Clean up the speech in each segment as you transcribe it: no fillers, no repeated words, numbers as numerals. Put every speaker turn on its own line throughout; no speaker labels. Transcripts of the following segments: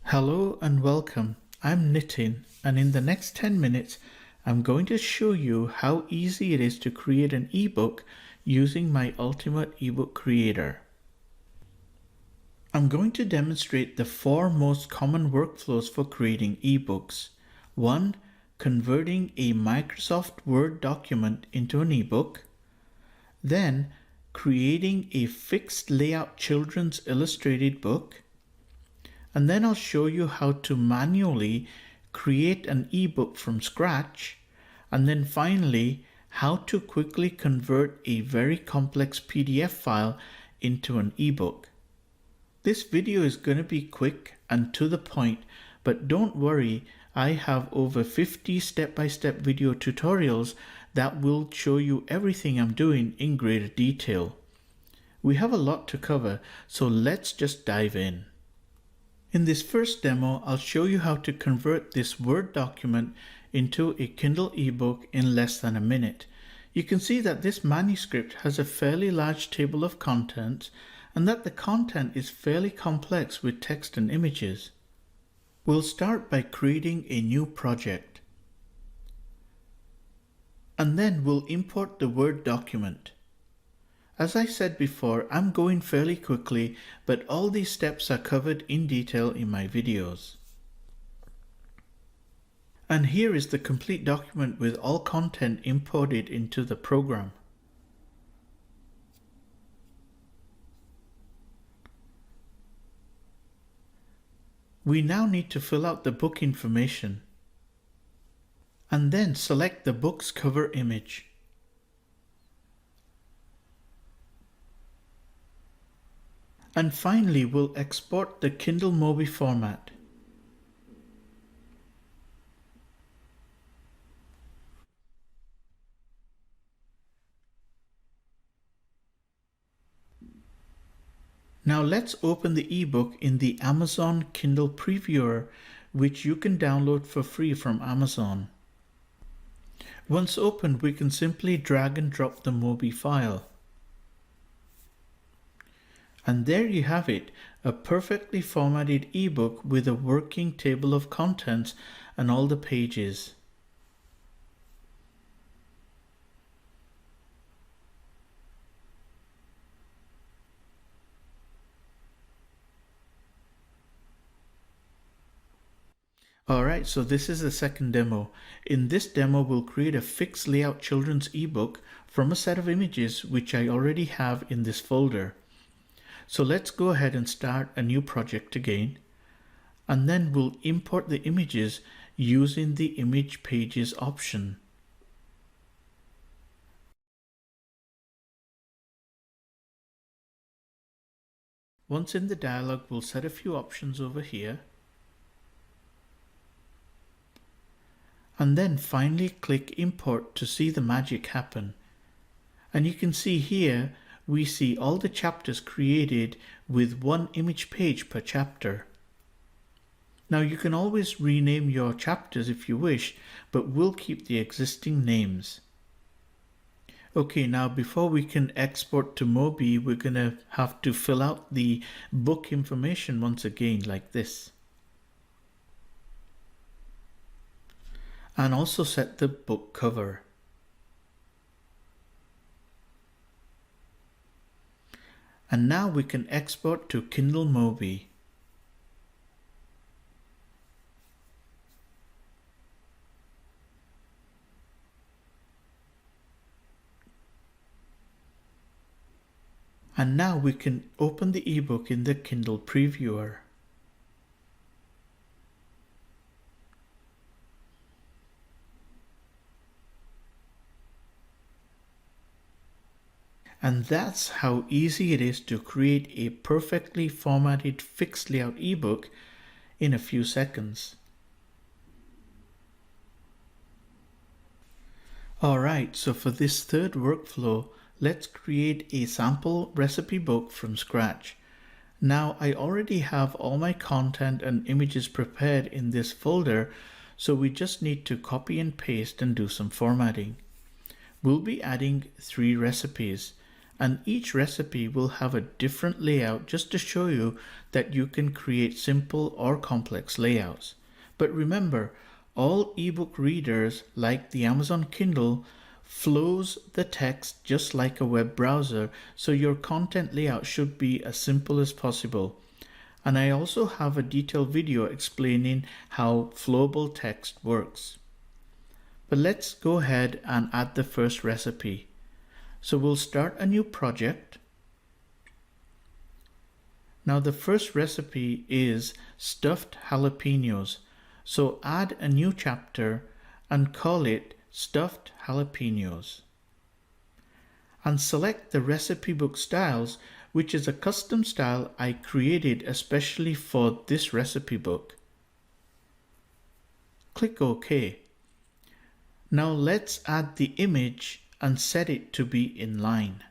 Hello and welcome. I'm Nitin, and in the next 10 minutes, I'm going to show you how easy it is to create an ebook using my Ultimate Ebook Creator. I'm going to demonstrate the 4 most common workflows for creating ebooks. 1. Converting a Microsoft Word document into an ebook. Then, creating a fixed layout children's illustrated book. And then I'll show you how to manually create an ebook from scratch. And then finally, how to quickly convert a very complex PDF file into an ebook. This video is going to be quick and to the point, but don't worry, I have over 50 step-by-step video tutorials that will show you everything I'm doing in greater detail. We have a lot to cover, so let's just dive in. In this first demo, I'll show you how to convert this Word document into a Kindle ebook in less than a minute. You can see that this manuscript has a fairly large table of contents and that the content is fairly complex with text and images. We'll start by creating a new project. And then we'll import the Word document. As I said before, I'm going fairly quickly, but all these steps are covered in detail in my videos. And here is the complete document with all content imported into the program. We now need to fill out the book information and then select the book's cover image. And finally, we'll export the Kindle Mobi format. Now let's open the ebook in the Amazon Kindle Previewer, which you can download for free from Amazon. Once opened, we can simply drag and drop the Mobi file. And there you have it, a perfectly formatted ebook with a working table of contents and all the pages. Alright, so this is the second demo. In this demo, we'll create a fixed layout children's ebook from a set of images which I already have in this folder. So let's go ahead and start a new project again, and then we'll import the images using the image pages option. Once in the dialog, we'll set a few options over here, and then finally click import to see the magic happen. And you can see here we see all the chapters created with one image page per chapter. Now you can always rename your chapters if you wish, but we'll keep the existing names. Okay, now before we can export to Mobi, we're going to have to fill out the book information once again like this. And also set the book cover. And now we can export to Kindle Mobi. And now we can open the ebook in the Kindle Previewer. And that's how easy it is to create a perfectly formatted fixed layout ebook in a few seconds. Alright, so for this third workflow, let's create a sample recipe book from scratch. Now I already have all my content and images prepared in this folder, so we just need to copy and paste and do some formatting. We'll be adding 3 recipes. and each recipe will have a different layout just to show you that you can create simple or complex layouts. But remember, all ebook readers like the Amazon Kindle flows the text just like a web browser, so your content layout should be as simple as possible. And I also have a detailed video explaining how flowable text works. But let's go ahead and add the first recipe. So we'll start a new project. Now the first recipe is stuffed jalapenos. So add a new chapter and call it stuffed jalapenos. And select the recipe book styles, which is a custom style I created especially for this recipe book. Click OK. Now let's add the image and set it to be in line.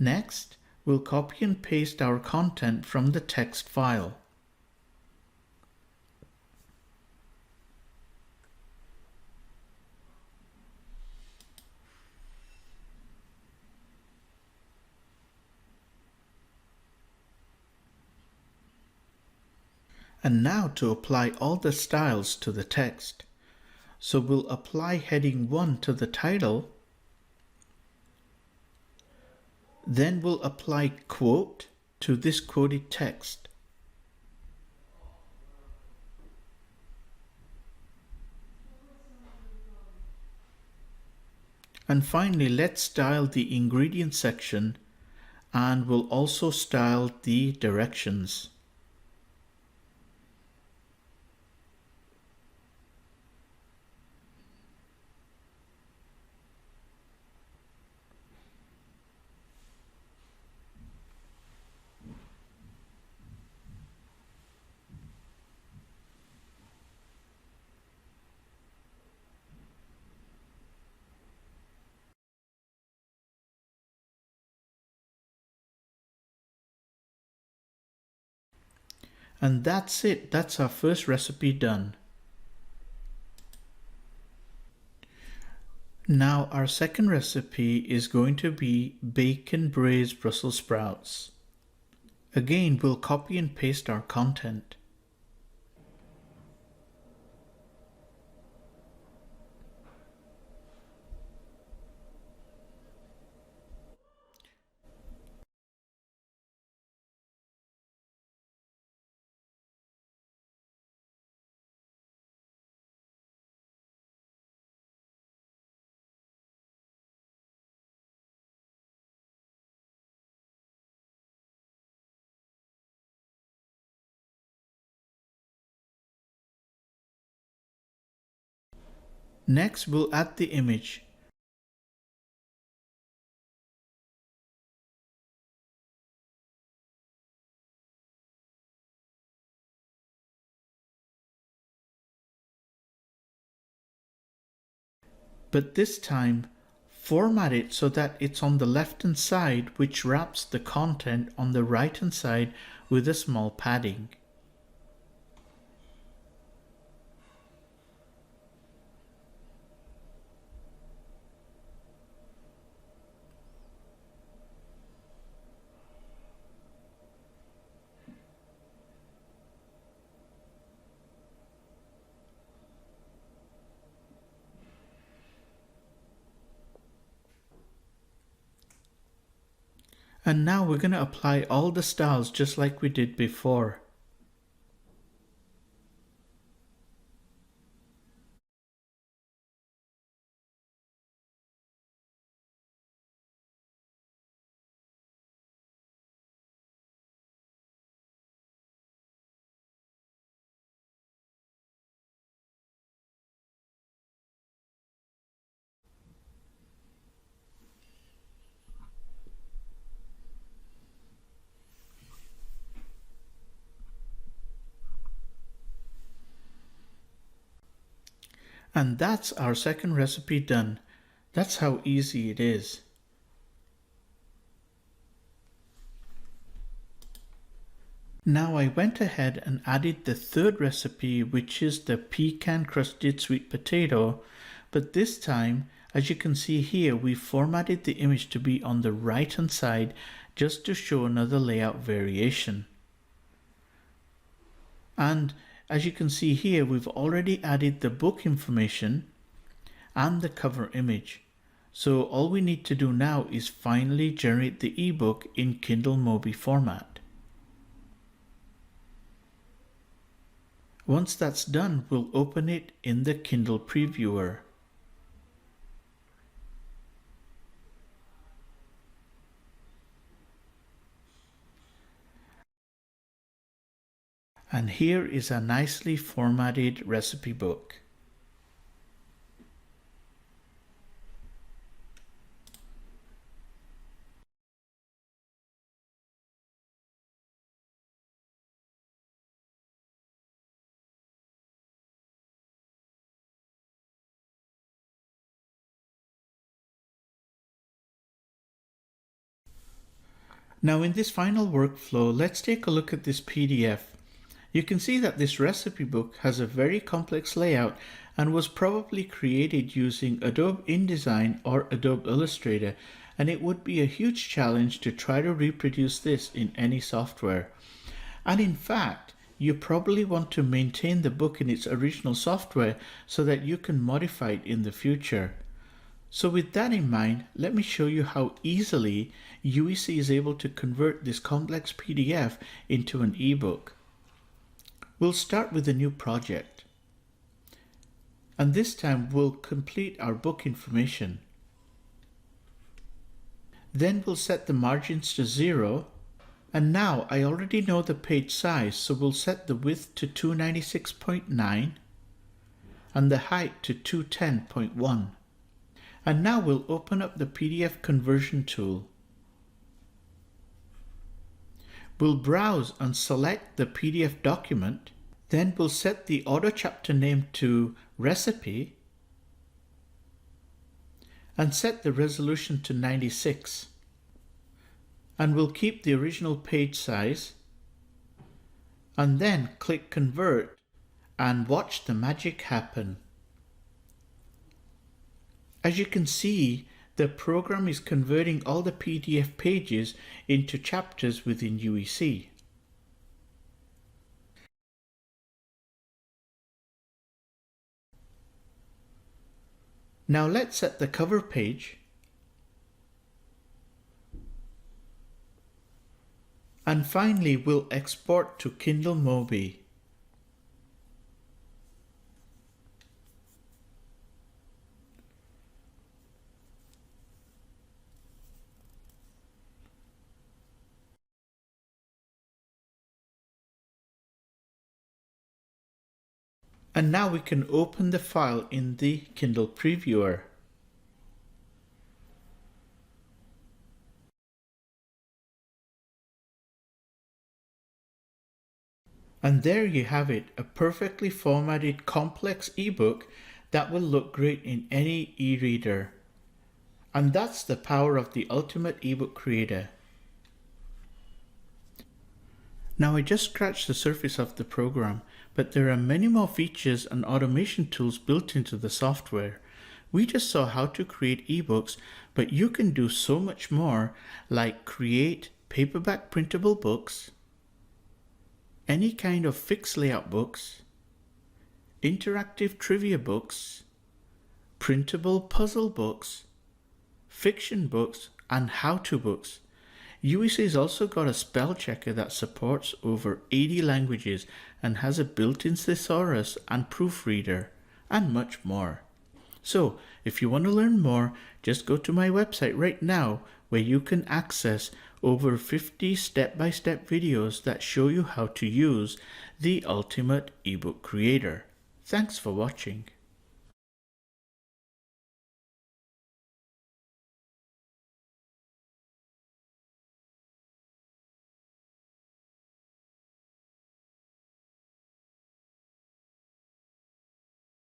Next, we'll copy and paste our content from the text file. And now to apply all the styles to the text. So we'll apply heading 1 to the title. Then we'll apply quote to this quoted text. And finally, let's style the ingredient section, and we'll also style the directions. And that's it. That's our first recipe done. Now our second recipe is going to be bacon braised Brussels sprouts. Again, we'll copy and paste our content. Next, we'll add the image. But this time, format it so that it's on the left hand side, which wraps the content on the right hand side with a small padding. And now we're going to apply all the styles just like we did before. And that's our second recipe done. That's how easy it is. Now I went ahead and added the third recipe, which is the pecan crusted sweet potato, but this time, as you can see here, we formatted the image to be on the right hand side just to show another layout variation. And as you can see here, we've already added the book information and the cover image. So all we need to do now is finally generate the ebook in Kindle Mobi format. Once that's done, we'll open it in the Kindle previewer. And here is a nicely formatted recipe book. Now in this final workflow, let's take a look at this PDF. You can see that this recipe book has a very complex layout and was probably created using Adobe InDesign or Adobe Illustrator, and it would be a huge challenge to try to reproduce this in any software. And in fact, you probably want to maintain the book in its original software so that you can modify it in the future. So with that in mind, let me show you how easily UEC is able to convert this complex PDF into an ebook. We'll start with a new project. And this time we'll complete our book information. Then we'll set the margins to 0. And now I already know the page size, so we'll set the width to 296.9 and the height to 210.1. And now we'll open up the PDF conversion tool. We'll browse and select the PDF document. Then we'll set the author chapter name to Recipe and set the resolution to 96. And we'll keep the original page size and then click Convert and watch the magic happen. As you can see, the program is converting all the PDF pages into chapters within UEC. Now let's set the cover page and finally we'll export to Kindle Mobi. And now we can open the file in the Kindle previewer. And there you have it, a perfectly formatted complex ebook that will look great in any e-reader. And that's the power of the ultimate ebook creator. Now I just scratched the surface of the program, but there are many more features and automation tools built into the software. We just saw how to create ebooks, but you can do so much more, like create paperback printable books, any kind of fixed layout books, interactive trivia books, printable puzzle books, fiction books, and how-to books. UEC has also got a spell checker that supports over 80 languages and has a built-in thesaurus and proofreader, and much more. So, if you want to learn more, just go to my website right now where you can access over 50 step-by-step videos that show you how to use the ultimate ebook creator. Thanks for watching.